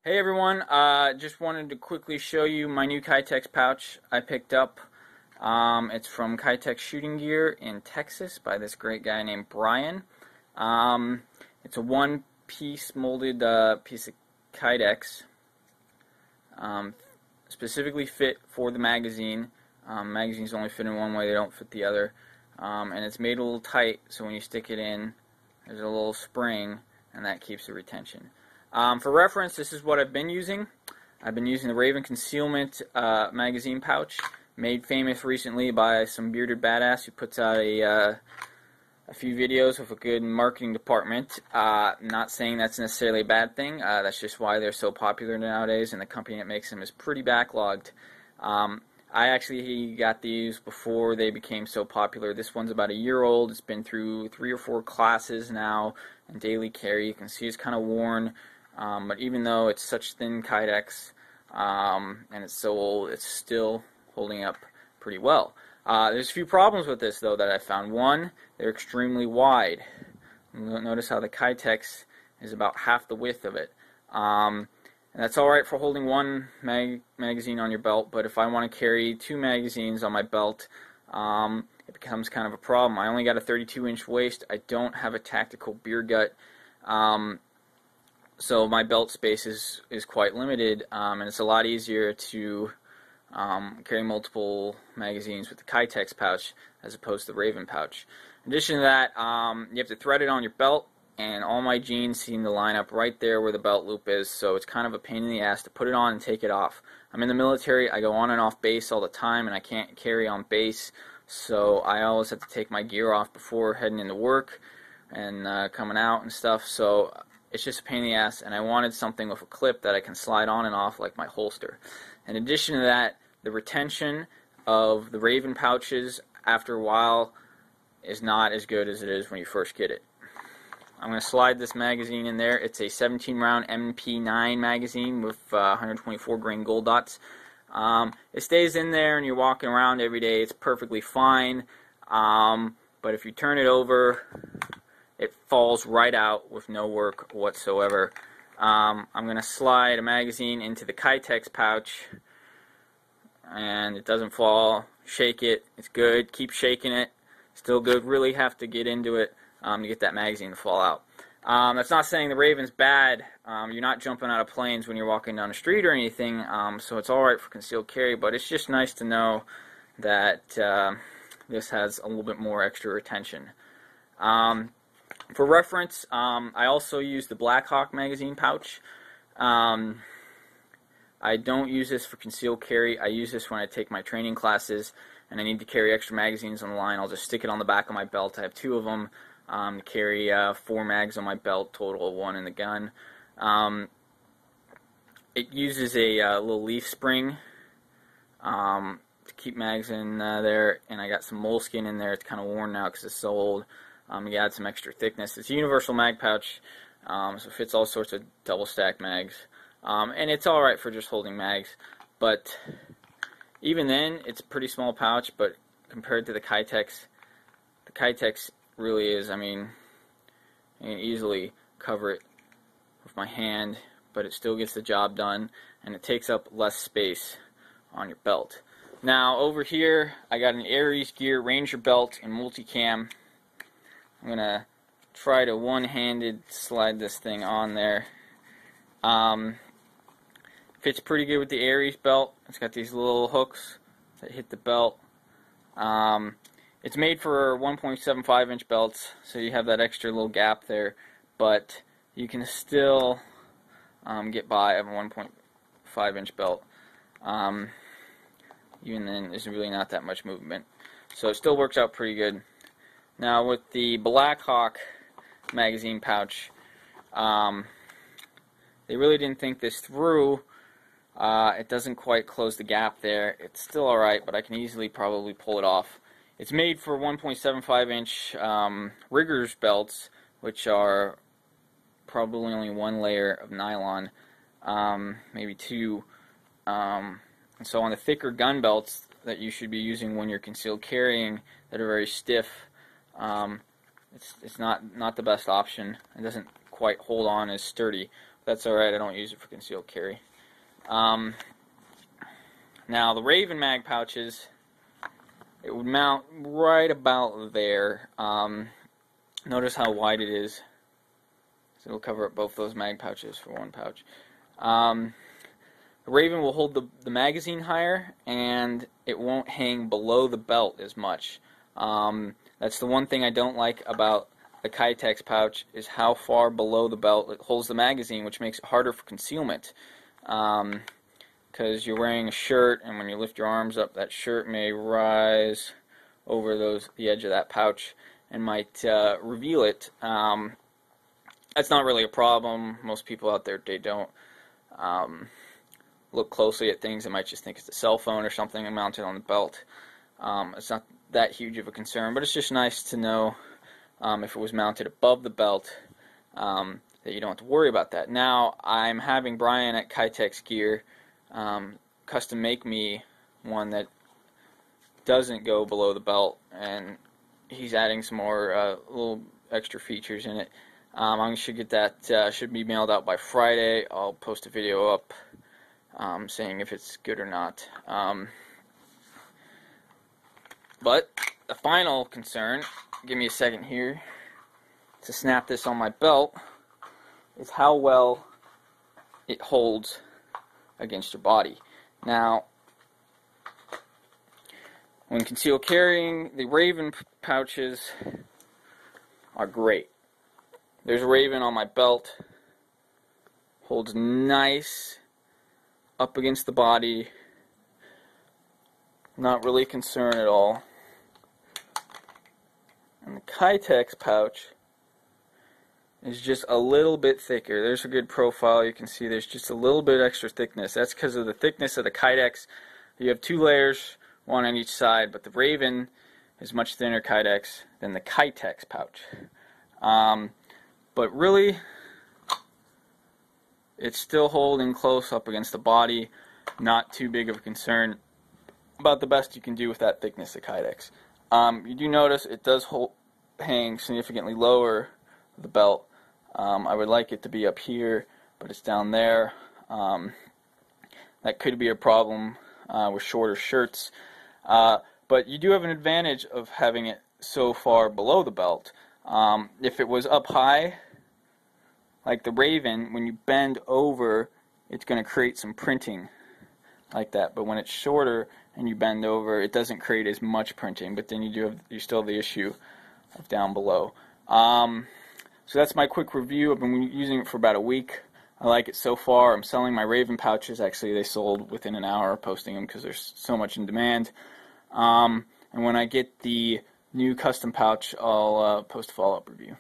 Hey everyone, just wanted to quickly show you my new Kytex pouch I picked up. It's from Kytex Shooting Gear in Texas by this great guy named Brian. It's a one-piece molded piece of Kytex, specifically fit for the magazine. Magazines only fit in one way, they don't fit the other. And it's made a little tight, so when you stick it in, there's a little spring, and that keeps the retention. For reference, this is what I've been using. I've been using the Raven Concealment magazine pouch, made famous recently by some bearded badass who puts out a few videos with a good marketing department. Not saying that's necessarily a bad thing. That's just why they're so popular nowadays, and the company that makes them is pretty backlogged. I actually got these before they became so popular. This one's about a year old. It's been through 3 or 4 classes now and daily carry. You can see it's kind of worn. But even though it's such thin Kytex and it's so old, it's still holding up pretty well. There's a few problems with this, though, that I found. One, they're extremely wide. Notice how the Kytex is about half the width of it. And that's alright for holding one magazine on your belt, but if I want to carry 2 magazines on my belt, it becomes kind of a problem. I only got a 32-inch waist. I don't have a tactical beer gut. So my belt space is quite limited, and it's a lot easier to carry multiple magazines with the Kytex pouch as opposed to the Raven pouch. In addition to that, you have to thread it on your belt, and all my jeans seem to line up right there where the belt loop is, so it's kind of a pain in the ass to put it on and take it off. I'm in the military, I go on and off base all the time, and I can't carry on base, so I always have to take my gear off before heading into work and coming out and stuff, so it's just a pain in the ass, and I wanted something with a clip that I can slide on and off like my holster. In addition to that, the retention of the Raven pouches after a while is not as good as it is when you first get it. I'm going to slide this magazine in there. It's a 17-round MP9 magazine with 124 grain gold dots. It stays in there and you're walking around every day. It's perfectly fine, but if you turn it over, it falls right out with no work whatsoever. I'm going to slide a magazine into the Kytex pouch, and it doesn't fall. Shake it. It's good. Keep shaking it. Still good. Really have to get into it to get that magazine to fall out. That's not saying the Raven's bad. You're not jumping out of planes when you're walking down the street or anything, so it's alright for concealed carry, but it's just nice to know that this has a little bit more extra retention. For reference, I also use the Blackhawk magazine pouch. I don't use this for concealed carry. I use this when I take my training classes and I need to carry extra magazines on the line. I'll just stick it on the back of my belt. I have 2 of them to carry 4 mags on my belt, total of 1 in the gun. It uses a little leaf spring to keep mags in there, and I got some moleskin in there. It's kind of worn now because it's so old. You add some extra thickness. It's a universal mag pouch, so it fits all sorts of double stack mags. And it's alright for just holding mags, but even then, it's a pretty small pouch, but compared to the Kytex really is, I can easily cover it with my hand, but it still gets the job done, and it takes up less space on your belt. Now, over here, I got an Aries Gear Ranger belt in multicam. I'm going to try to one-handed slide this thing on there. Fits pretty good with the Aries belt. It's got these little hooks that hit the belt. It's made for 1.75 inch belts, so you have that extra little gap there, but you can still get by of a 1.5 inch belt. Even then, there's really not that much movement. So it still works out pretty good. Now with the Blackhawk magazine pouch, they really didn't think this through. It doesn't quite close the gap there. It's still alright, but I can easily probably pull it off. It's made for 1.75 inch riggers belts, which are probably only 1 layer of nylon, maybe 2. And so on the thicker gun belts that you should be using when you're concealed carrying that are very stiff, it's not the best option. It doesn't quite hold on as sturdy. that's alright. I don't use it for concealed carry. Now the Raven mag pouches, it would mount right about there. Notice how wide it is. So it'll cover up both those mag pouches for one pouch. The Raven will hold the magazine higher, and it won't hang below the belt as much. That's the one thing I don't like about the Kytex pouch, is how far below the belt it holds the magazine, which makes it harder for concealment. Because you're wearing a shirt, and when you lift your arms up, that shirt may rise over the edge of that pouch and might reveal it. That's not really a problem. Most people out there, they don't look closely at things. They might just think it's a cell phone or something and mounted on the belt. It's not that huge of a concern, but it's just nice to know if it was mounted above the belt, that you don't have to worry about that. Now, I'm having Brian at Kytex Gear custom make me one that doesn't go below the belt, and he's adding some more little extra features in it. I should get that, should be mailed out by Friday. I'll post a video up saying if it's good or not. But the final concern, give me a second here to snap this on my belt, is how well it holds against your body. Now, when concealed carrying, the Raven pouches are great. There's a Raven on my belt, holds nice up against the body, not really concerned at all. And the Kytex pouch is just a little bit thicker. There's a good profile. You can see there's just a little bit extra thickness. That's because of the thickness of the Kytex. You have 2 layers, one on each side, but the Raven is much thinner Kytex than the Kytex pouch. But really, it's still holding close up against the body. Not too big of a concern. About the best you can do with that thickness of Kytex. You do notice it does hang significantly lower the belt. I would like it to be up here, but it's down there. That could be a problem with shorter shirts. But you do have an advantage of having it so far below the belt. If it was up high, like the Raven, when you bend over, it's going to create some printing like that. But when it's shorter and you bend over, it doesn't create as much printing. But then you still have the issue of down below. So that's my quick review. I've been using it for about a week. I like it so far. I'm selling my Raven pouches. Actually, they sold within an hour of posting them because there's so much in demand. And when I get the new custom pouch, I'll post a follow-up review.